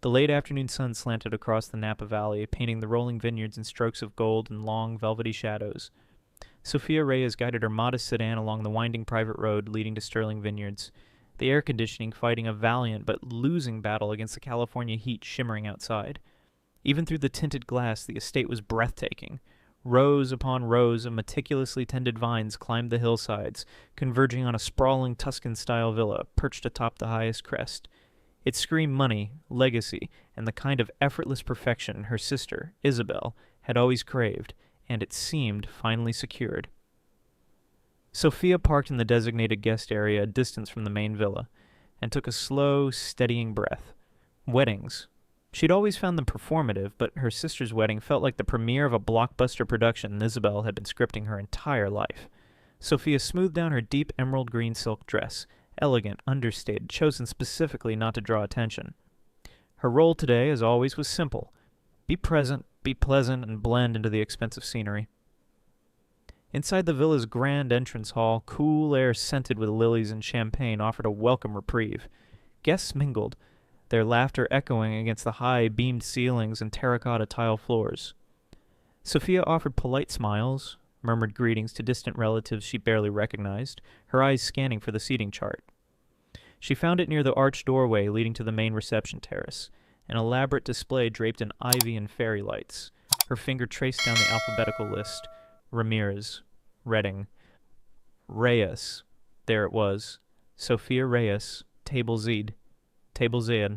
The late afternoon sun slanted across the Napa Valley, painting the rolling vineyards in strokes of gold and long, velvety shadows. Sophia Reyes guided her modest sedan along the winding private road leading to Sterling Vineyards, the air conditioning fighting a valiant but losing battle against the California heat shimmering outside. Even through the tinted glass, the estate was breathtaking. Rows upon rows of meticulously tended vines climbed the hillsides, converging on a sprawling Tuscan-style villa perched atop the highest crest. It screamed money, legacy, and the kind of effortless perfection her sister, Isabel, had always craved, and it seemed finally secured. Sophia parked in the designated guest area a distance from the main villa, and took a slow, steadying breath. Weddings. She'd always found them performative, but her sister's wedding felt like the premiere of a blockbuster production Isabel had been scripting her entire life. Sophia smoothed down her deep emerald green silk dress, elegant, understated, chosen specifically not to draw attention. Her role today, as always, was simple. Be present, be pleasant, and blend into the expensive scenery. Inside the villa's grand entrance hall, cool air scented with lilies and champagne offered a welcome reprieve. Guests mingled, their laughter echoing against the high, beamed ceilings and terracotta tile floors. Sophia offered polite smiles, murmured greetings to distant relatives she barely recognized, her eyes scanning for the seating chart. She found it near the arched doorway leading to the main reception terrace, an elaborate display draped in ivy and fairy lights. Her finger traced down the alphabetical list. Ramirez, Redding, Reyes. There it was. Sophia Reyes, Table Z. Table Z.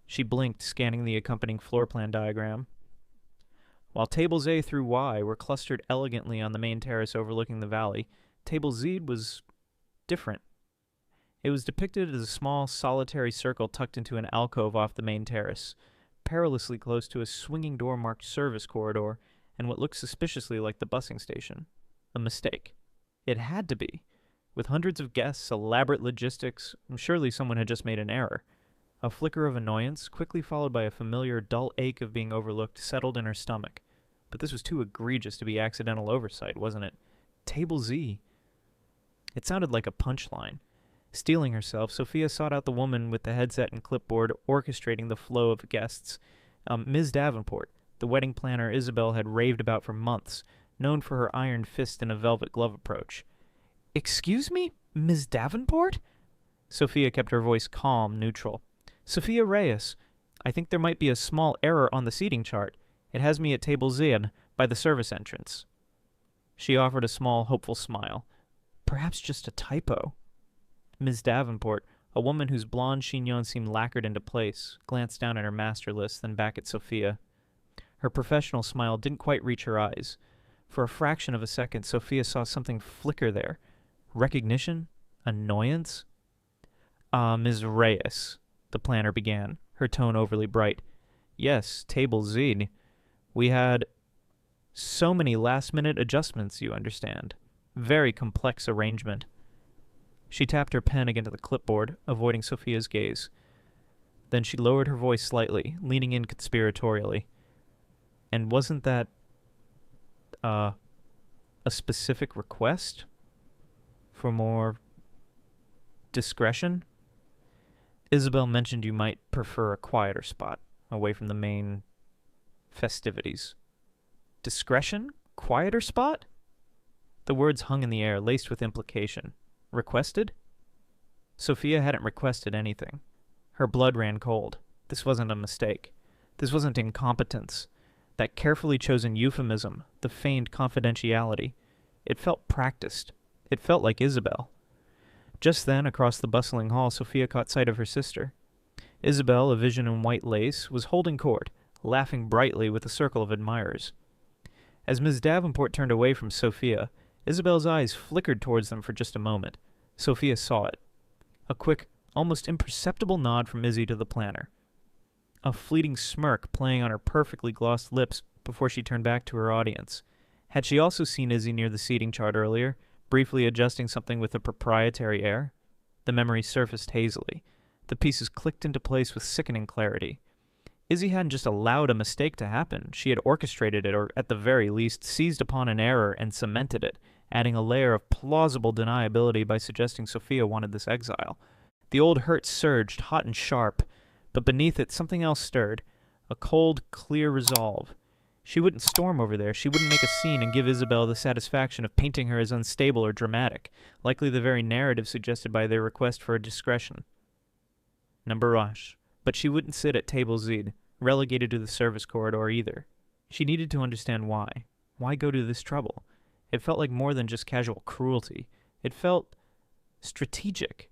She blinked, scanning the accompanying floor plan diagram. While tables A through Y were clustered elegantly on the main terrace overlooking the valley, Table Z was different. It was depicted as a small, solitary circle tucked into an alcove off the main terrace, perilously close to a swinging door marked service corridor and what looked suspiciously like the busing station. A mistake. It had to be. With hundreds of guests, elaborate logistics, surely someone had just made an error. A flicker of annoyance, quickly followed by a familiar, dull ache of being overlooked, settled in her stomach. But this was too egregious to be accidental oversight, wasn't it? Table Z. It sounded like a punchline. Steeling herself, Sophia sought out the woman with the headset and clipboard orchestrating the flow of guests. Ms. Davenport, the wedding planner Isabel had raved about for months, known for her iron fist and a velvet glove approach. "Excuse me, Ms. Davenport?" Sophia kept her voice calm, neutral. "Sophia Reyes. I think there might be a small error on the seating chart. It has me at table Z by the service entrance." She offered a small, hopeful smile. Perhaps just a typo. Ms. Davenport, a woman whose blonde chignon seemed lacquered into place, glanced down at her master list, then back at Sophia. Her professional smile didn't quite reach her eyes. For a fraction of a second, Sophia saw something flicker there. Recognition? Annoyance? Ms. Reyes, the planner began, her tone overly bright. "Yes, table Z. We had so many last-minute adjustments, you understand. Very complex arrangement." She tapped her pen against the clipboard, avoiding Sophia's gaze. Then she lowered her voice slightly, leaning in conspiratorially. "And wasn't that, a specific request? For more discretion? Isabel mentioned you might prefer a quieter spot, away from the main festivities." Discretion? Quieter spot? The words hung in the air, laced with implication. Requested? Sophia hadn't requested anything. Her blood ran cold. This wasn't a mistake. This wasn't incompetence. That carefully chosen euphemism, the feigned confidentiality. It felt practiced. It felt like Isabel. Just then, across the bustling hall, Sophia caught sight of her sister. Isabel, a vision in white lace, was holding court, laughing brightly with a circle of admirers. As Ms. Davenport turned away from Sophia, Isabel's eyes flickered towards them for just a moment. Sophia saw it. A quick, almost imperceptible nod from Izzy to the planner. A fleeting smirk playing on her perfectly glossed lips before she turned back to her audience. Had she also seen Izzy near the seating chart earlier, briefly adjusting something with a proprietary air? The memory surfaced hazily. The pieces clicked into place with sickening clarity. Izzy hadn't just allowed a mistake to happen. She had orchestrated it, or at the very least, seized upon an error and cemented it, adding a layer of plausible deniability by suggesting Sophia wanted this exile. The old hurt surged, hot and sharp, But beneath it, something else stirred. A cold, clear resolve. She wouldn't storm over there. She wouldn't make a scene and give Isabel the satisfaction of painting her as unstable or dramatic, likely the very narrative suggested by their request for discretion. Nambaraj. But she wouldn't sit at table Z, relegated to the service corridor either. She needed to understand why. Why go to this trouble? It felt like more than just casual cruelty. It felt strategic.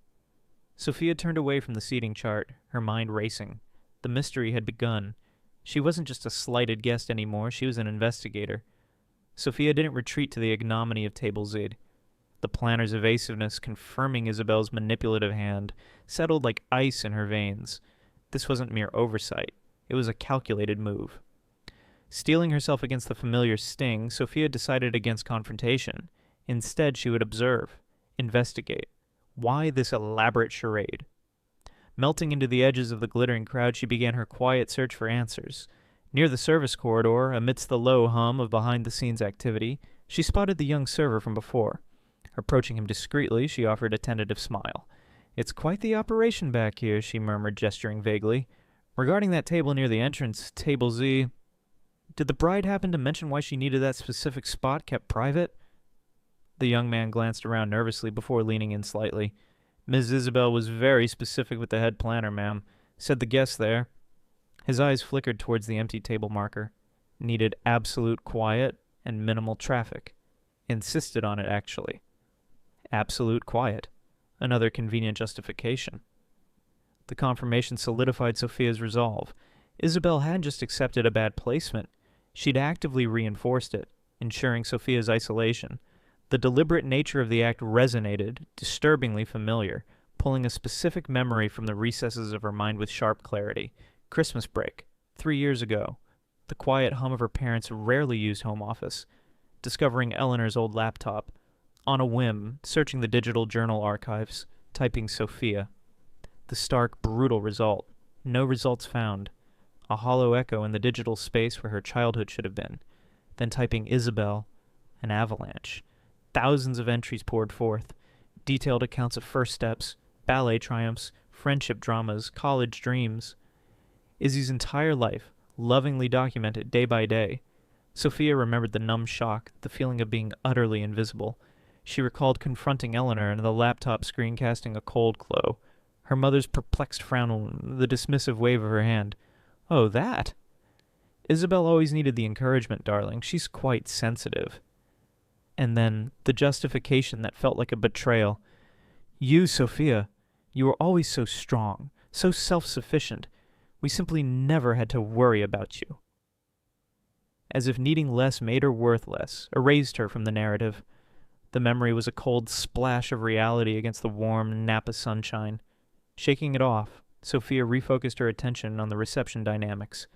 Sophia turned away from the seating chart, her mind racing. The mystery had begun. She wasn't just a slighted guest anymore, she was an investigator. Sophia didn't retreat to the ignominy of Table Z. The planner's evasiveness, confirming Isabel's manipulative hand, settled like ice in her veins. This wasn't mere oversight. It was a calculated move. Steeling herself against the familiar sting, Sophia decided against confrontation. Instead, she would observe, investigate. Why this elaborate charade? Melting into the edges of the glittering crowd, she began her quiet search for answers. Near the service corridor, amidst the low hum of behind-the-scenes activity, she spotted the young server from before. Approaching him discreetly, she offered a tentative smile. "It's quite the operation back here," she murmured, gesturing vaguely. "Regarding that table near the entrance, Table Z, did the bride happen to mention why she needed that specific spot kept private?" The young man glanced around nervously before leaning in slightly. "Ms. Isabel was very specific with the head planner, ma'am. Said the guest there." His eyes flickered towards the empty table marker. Needed absolute quiet and minimal traffic. Insisted on it, actually. Absolute quiet. Another convenient justification. The confirmation solidified Sophia's resolve. Isabel hadn't just accepted a bad placement. She'd actively reinforced it, ensuring Sophia's isolation. The deliberate nature of the act resonated, disturbingly familiar, pulling a specific memory from the recesses of her mind with sharp clarity. Christmas break, 3 years ago. The quiet hum of her parents' rarely used home office. Discovering Eleanor's old laptop. On a whim, searching the digital journal archives, typing Sophia. The stark, brutal result. No results found. A hollow echo in the digital space where her childhood should have been. Then typing Isabel. An avalanche. Thousands of entries poured forth. Detailed accounts of first steps, ballet triumphs, friendship dramas, college dreams. Izzy's entire life, lovingly documented day by day. Sophia remembered the numb shock, the feeling of being utterly invisible. She recalled confronting Eleanor and the laptop screen casting a cold glow. Her mother's perplexed frown, the dismissive wave of her hand. "Oh, that?" "Isabel always needed the encouragement, darling. She's quite sensitive." And then, the justification that felt like a betrayal. "You, Sophia, you were always so strong, so self-sufficient. We simply never had to worry about you." As if needing less made her worth less, erased her from the narrative. The memory was a cold splash of reality against the warm Napa sunshine. Shaking it off, Sophia refocused her attention on the reception dynamics.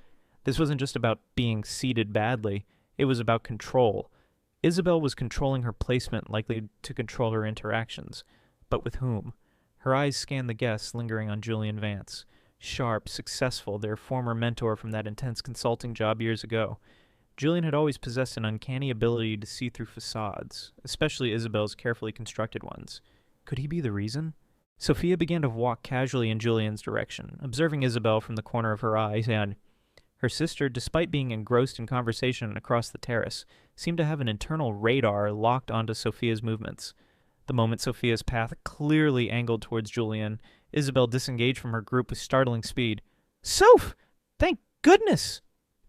This wasn't just about being seated badly, it was about control. Isabel was controlling her placement, likely to control her interactions. But with whom? Her eyes scanned the guests lingering on Julian Vance. Sharp, successful, their former mentor from that intense consulting job years ago. Julian had always possessed an uncanny ability to see through facades, especially Isabel's carefully constructed ones. Could he be the reason? Sophia began to walk casually in Julian's direction, observing Isabel from the corner of her eye, and her sister, despite being engrossed in conversation across the terrace, seemed to have an internal radar locked onto Sophia's movements. The moment Sophia's path clearly angled towards Julian, Isabel disengaged from her group with startling speed. "Soph! Thank goodness!"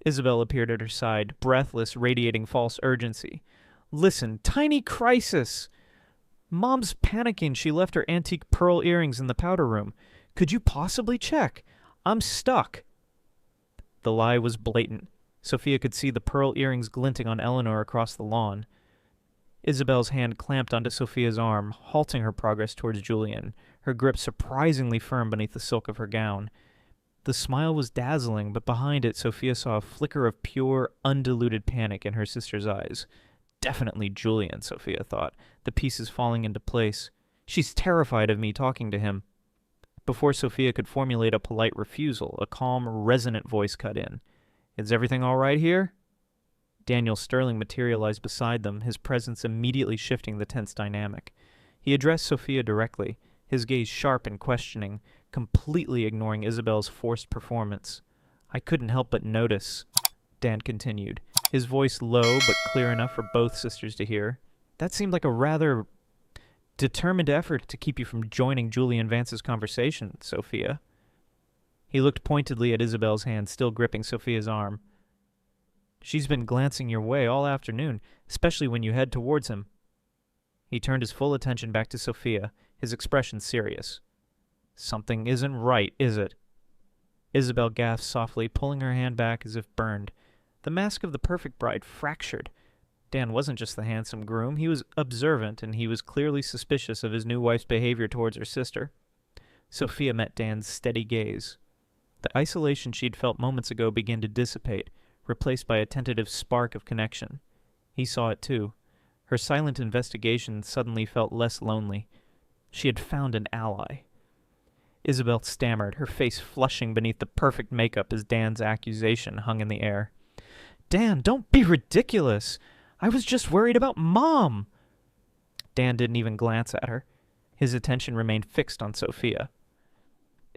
Isabel appeared at her side, breathless, radiating false urgency. "Listen, tiny crisis! Mom's panicking she left her antique pearl earrings in the powder room. Could you possibly check? I'm stuck." The lie was blatant. Sophia could see the pearl earrings glinting on Eleanor across the lawn. Isabel's hand clamped onto Sophia's arm, halting her progress towards Julian, her grip surprisingly firm beneath the silk of her gown. The smile was dazzling, but behind it Sophia saw a flicker of pure, undiluted panic in her sister's eyes. Definitely Julian, Sophia thought, the pieces falling into place. She's terrified of me talking to him. Before Sophia could formulate a polite refusal, a calm, resonant voice cut in. "Is everything all right here?" Daniel Sterling materialized beside them, his presence immediately shifting the tense dynamic. He addressed Sophia directly, his gaze sharp and questioning, completely ignoring Isabel's forced performance. "I couldn't help but notice," Dan continued, his voice low but clear enough for both sisters to hear. "That seemed like a rather determined effort to keep you from joining Julian Vance's conversation, Sophia." He looked pointedly at Isabel's hand, still gripping Sophia's arm. "She's been glancing your way all afternoon, especially when you head towards him." He turned his full attention back to Sophia, his expression serious. "Something isn't right, is it?" Isabel gasped softly, pulling her hand back as if burned. The mask of the perfect bride fractured. Dan wasn't just the handsome groom, he was observant, and he was clearly suspicious of his new wife's behavior towards her sister. Sophia met Dan's steady gaze. The isolation she'd felt moments ago began to dissipate, replaced by a tentative spark of connection. He saw it too. Her silent investigation suddenly felt less lonely. She had found an ally. Isabel stammered, her face flushing beneath the perfect makeup as Dan's accusation hung in the air. "Dan, don't be ridiculous! I was just worried about Mom!" Dan didn't even glance at her. His attention remained fixed on Sophia.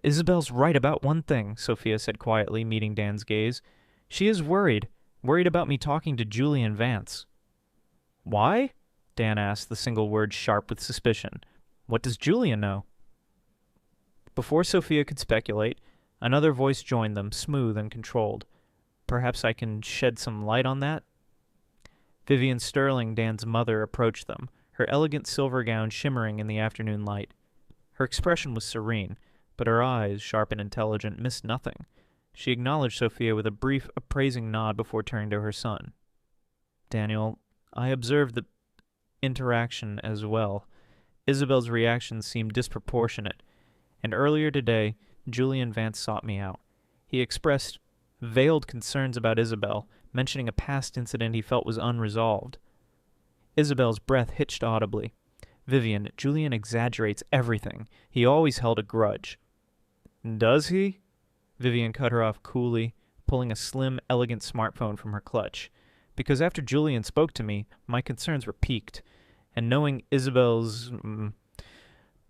"Isabel's right about one thing," Sophia said quietly, meeting Dan's gaze. "She is worried about me talking to Julian Vance." "Why?" Dan asked, the single word sharp with suspicion. "What does Julian know?" Before Sophia could speculate, another voice joined them, smooth and controlled. "Perhaps I can shed some light on that?" Vivian Sterling, Dan's mother, approached them, her elegant silver gown shimmering in the afternoon light. Her expression was serene, but her eyes, sharp and intelligent, missed nothing. She acknowledged Sophia with a brief, appraising nod before turning to her son. "Daniel, I observed the interaction as well. Isabel's reaction seemed disproportionate, and earlier today, Julian Vance sought me out. He expressed veiled concerns about Isabel, mentioning a past incident he felt was unresolved." Isabel's breath hitched audibly. "Vivian, Julian exaggerates everything. He always held a grudge." "Does he?" Vivian cut her off coolly, pulling a slim, elegant smartphone from her clutch. "Because after Julian spoke to me, my concerns were piqued, and knowing Isabel's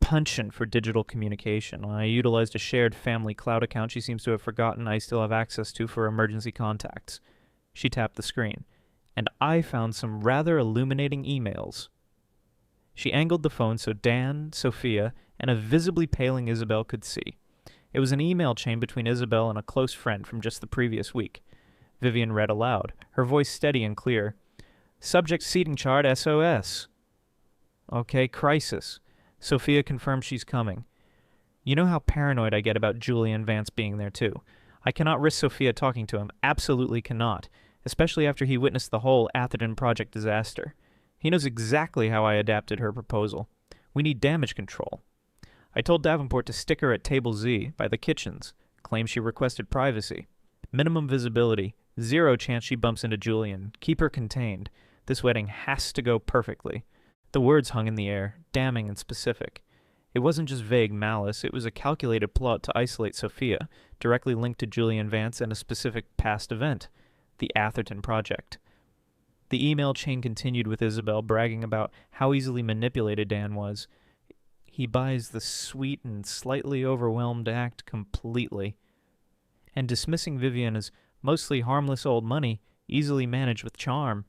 penchant for digital communication, I utilized a shared family cloud account she seems to have forgotten I still have access to for emergency contacts." She tapped the screen. "And I found some rather illuminating emails." She angled the phone so Dan, Sophia, and a visibly paling Isabel could see. It was an email chain between Isabel and a close friend from just the previous week. Vivian read aloud, her voice steady and clear. "Subject seating chart SOS. Okay, crisis. Sophia confirms she's coming. You know how paranoid I get about Julian Vance being there too. I cannot risk Sophia talking to him, absolutely cannot, especially after he witnessed the whole Atherton Project disaster. He knows exactly how I adapted her proposal. We need damage control. I told Davenport to stick her at Table Z, by the kitchens. Claims she requested privacy. Minimum visibility. Zero chance she bumps into Julian. Keep her contained. This wedding has to go perfectly." The words hung in the air, damning and specific. It wasn't just vague malice, it was a calculated plot to isolate Sophia, directly linked to Julian Vance and a specific past event, the Atherton Project. The email chain continued with Isabel bragging about how easily manipulated Dan was. "He buys the sweet and slightly overwhelmed act completely," and dismissing Vivian as mostly harmless old money, easily managed with charm.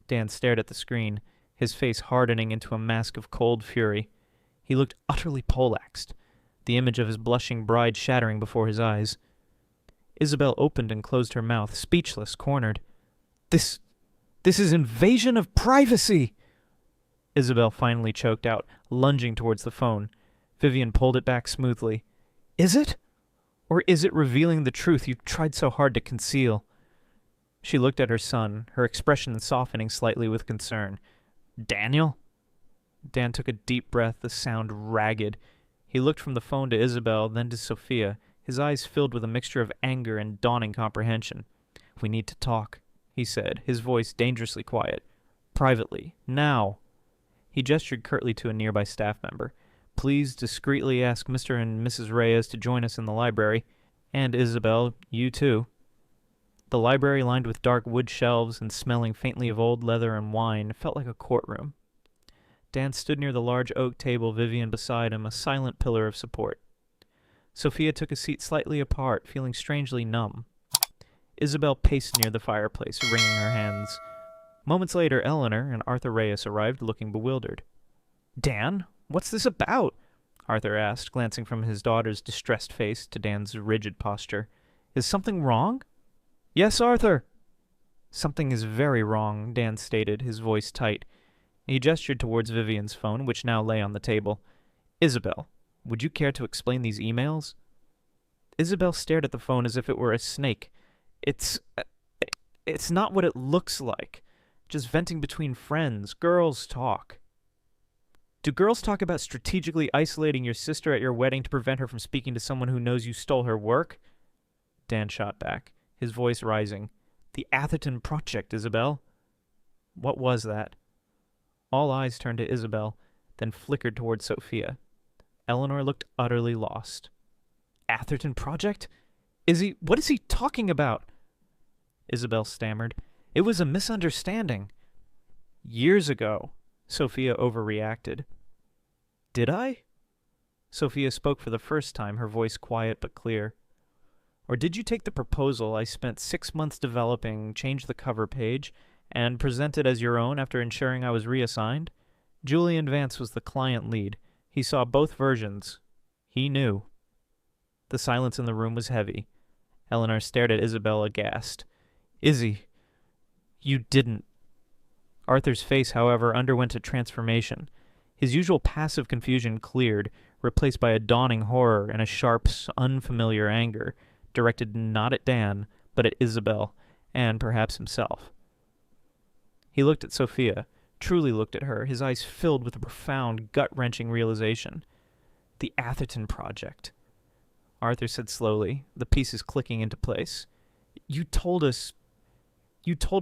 Dan stared at the screen, his face hardening into a mask of cold fury. He looked utterly poleaxed, the image of his blushing bride shattering before his eyes. Isabel opened and closed her mouth, speechless, cornered. This is invasion of privacy!" Isabel finally choked out, lunging towards the phone. Vivian pulled it back smoothly. "Is it? Or is it revealing the truth you've tried so hard to conceal?" She looked at her son, her expression softening slightly with concern. "Daniel?" Dan took a deep breath, the sound ragged. He looked from the phone to Isabel, then to Sophia, his eyes filled with a mixture of anger and dawning comprehension. "We need to talk," he said, his voice dangerously quiet. "Privately. Now." He gestured curtly to a nearby staff member. "Please discreetly ask Mr. and Mrs. Reyes to join us in the library. And Isabel, you too." The library, lined with dark wood shelves and smelling faintly of old leather and wine, felt like a courtroom. Dan stood near the large oak table, Vivian beside him, a silent pillar of support. Sophia took a seat slightly apart, feeling strangely numb. Isabel paced near the fireplace, wringing her hands. Moments later, Eleanor and Arthur Reyes arrived, looking bewildered. "Dan, what's this about?" Arthur asked, glancing from his daughter's distressed face to Dan's rigid posture. "Is something wrong?" "Yes, Arthur." "Something is very wrong," Dan stated, his voice tight. He gestured towards Vivian's phone, which now lay on the table. "Isabel, would you care to explain these emails?" Isabel stared at the phone as if it were a snake. It's not what it looks like. Just venting between friends. Girls talk." "Do girls talk about strategically isolating your sister at your wedding to prevent her from speaking to someone who knows you stole her work?" Dan shot back, his voice rising. "The Atherton Project, Isabel." What was that? All eyes turned to Isabel, then flickered toward Sophia. Eleanor looked utterly lost. "Atherton Project? What is he talking about?" Isabel stammered. "It was a misunderstanding." "Years ago." Sophia overreacted. "Did I?" Sophia spoke for the first time, her voice quiet but clear. "Or did you take the proposal I spent 6 months developing, change the cover page, and present it as your own after ensuring I was reassigned? Julian Vance was the client lead. He saw both versions. He knew." The silence in the room was heavy. Eleanor stared at Isabel aghast. "Izzy, you didn't." Arthur's face, however, underwent a transformation. His usual passive confusion cleared, replaced by a dawning horror and a sharp, unfamiliar anger, directed not at Dan, but at Isabel, and perhaps himself. He looked at Sophia, truly looked at her, his eyes filled with a profound, gut-wrenching realization. "The Atherton Project," Arthur said slowly, the pieces clicking into place. You told us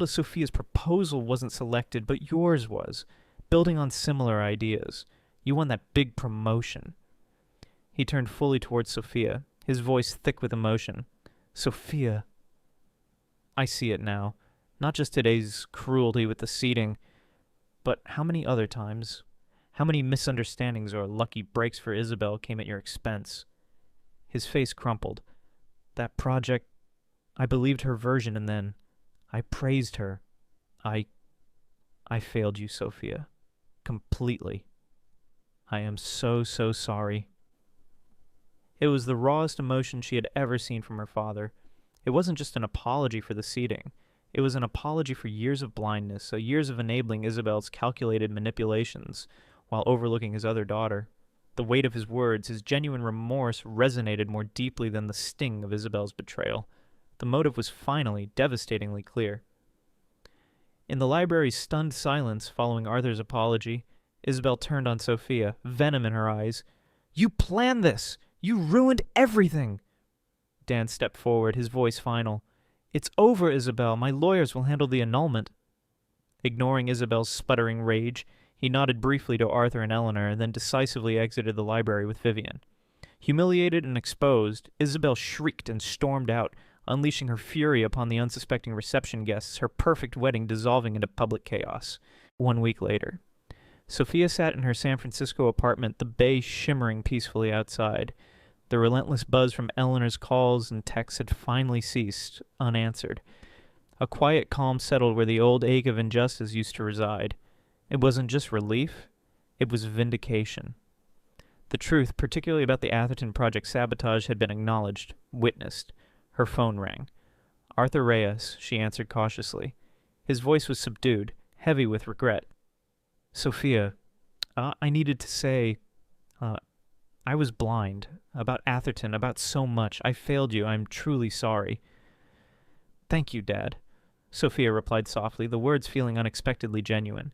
Sophia's proposal wasn't selected, but yours was, building on similar ideas. You won that big promotion." He turned fully towards Sophia, his voice thick with emotion. "Sophia, I see it now. Not just today's cruelty with the seating, but how many other times? How many misunderstandings or lucky breaks for Isabel came at your expense?" His face crumpled. "That project, I believed her version, and then I praised her. I failed you, Sophia. Completely. I am so, so sorry." It was the rawest emotion she had ever seen from her father. It wasn't just an apology for the seating. It was an apology for years of blindness, years of enabling Isabel's calculated manipulations, while overlooking his other daughter. The weight of his words, his genuine remorse, resonated more deeply than the sting of Isabel's betrayal. The motive was finally, devastatingly clear. In the library's stunned silence following Arthur's apology, Isabel turned on Sophia, venom in her eyes. "You planned this! You ruined everything!" Dan stepped forward, his voice final. "It's over, Isabel. My lawyers will handle the annulment." Ignoring Isabel's sputtering rage, he nodded briefly to Arthur and Eleanor, and then decisively exited the library with Vivian. Humiliated and exposed, Isabel shrieked and stormed out, unleashing her fury upon the unsuspecting reception guests, her perfect wedding dissolving into public chaos. 1 week later, Sophia sat in her San Francisco apartment, the bay shimmering peacefully outside. The relentless buzz from Eleanor's calls and texts had finally ceased, unanswered. A quiet calm settled where the old ache of injustice used to reside. It wasn't just relief, it was vindication. The truth, particularly about the Atherton Project sabotage, had been acknowledged, witnessed. Her phone rang. "Arthur Reyes," she answered cautiously. His voice was subdued, heavy with regret. "Sophia, I needed to say, I was blind. About Atherton, about so much. I failed you. I'm truly sorry." "Thank you, Dad," Sophia replied softly, the words feeling unexpectedly genuine.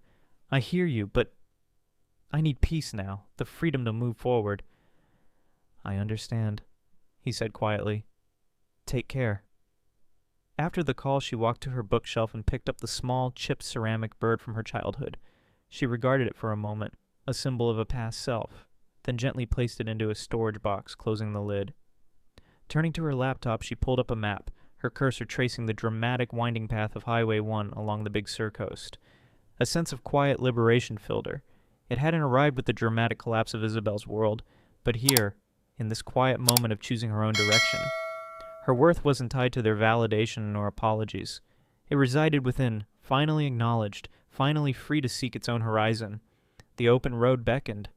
"I hear you, but I need peace now, the freedom to move forward." "I understand," he said quietly. "Take care." After the call, she walked to her bookshelf and picked up the small, chipped ceramic bird from her childhood. She regarded it for a moment, a symbol of a past self, then gently placed it into a storage box, closing the lid. Turning to her laptop, she pulled up a map, her cursor tracing the dramatic winding path of Highway 1 along the Big Sur coast. A sense of quiet liberation filled her. It hadn't arrived with the dramatic collapse of Isabel's world, but here, in this quiet moment of choosing her own direction. Her worth wasn't tied to their validation or apologies. It resided within, finally acknowledged, finally free to seek its own horizon. The open road beckoned,